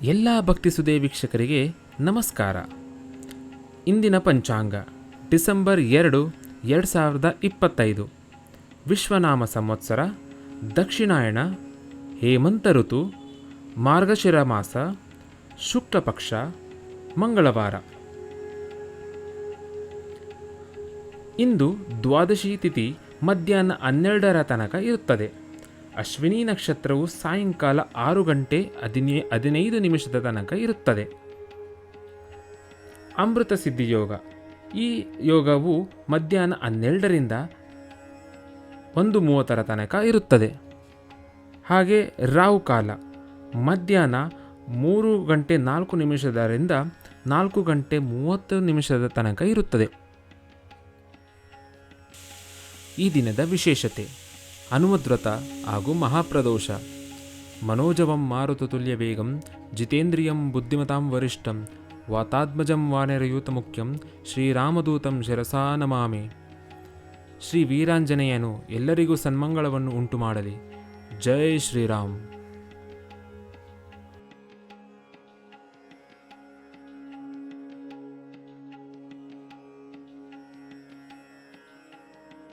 ಎಲ್ಲ ಭಕ್ತಿಸುದೇ ವೀಕ್ಷಕರಿಗೆ ನಮಸ್ಕಾರ. ಇಂದಿನ ಪಂಚಾಂಗ ಡಿಸೆಂಬರ್ 2, 2025. ವಿಶ್ವನಾಮ ಸಂವತ್ಸರ, ದಕ್ಷಿಣಾಯಣ, ಹೇಮಂತ ಋತು, ಮಾರ್ಗಶಿರ ಮಾಸ, ಶುಕ್ಲ ಪಕ್ಷ, ಮಂಗಳವಾರ. ಇಂದು ದ್ವಾದಶಿ ತಿಥಿ ಮಧ್ಯಾಹ್ನ 12ರ ತನಕ ಇರುತ್ತದೆ. ಅಶ್ವಿನಿ ನಕ್ಷತ್ರವು ಸಾಯಂಕಾಲ 6 ಗಂಟೆ 15 ನಿಮಿಷದ ತನಕ ಇರುತ್ತದೆ. ಅಮೃತ ಸಿದ್ಧಿ ಯೋಗ. ಈ ಯೋಗವು ಮಧ್ಯಾಹ್ನ 12ರಿಂದ 1:30ರ ತನಕ ಇರುತ್ತದೆ. ಹಾಗೆ ರಾಹು ಕಾಲ ಮಧ್ಯಾಹ್ನ 3 ಗಂಟೆ 4 ನಿಮಿಷದಿಂದ 4 ಗಂಟೆ 30 ನಿಮಿಷದ ತನಕ ಇರುತ್ತದೆ. ಈ ದಿನದ ವಿಶೇಷತೆ: ಹನುಮದ್ವ್ರತ ಹಾಗೂ ಮಹಾಪ್ರದೋಷ. ಮನೋಜವಂ ಮಾರುತತುಲ್ಯ ವೇಗಂ ಜಿತೇಂದ್ರಿಯಂ ಬುದ್ಧಿಮತಾಂ ವರಿಷ್ಠಂ ವಾತಾತ್ಮಜಂ ವಾನರಯೂತ ಮುಖ್ಯಂ ಶ್ರೀರಾಮದೂತಂ ಶಿರಸಾ ನಮಾಮಿ. ಶ್ರೀ ವೀರಾಂಜನೇಯನು ಎಲ್ಲರಿಗೂ ಸನ್ಮಂಗಳವನ್ನು ಉಂಟು ಮಾಡಲಿ. ಜೈ ಶ್ರೀರಾಮ್.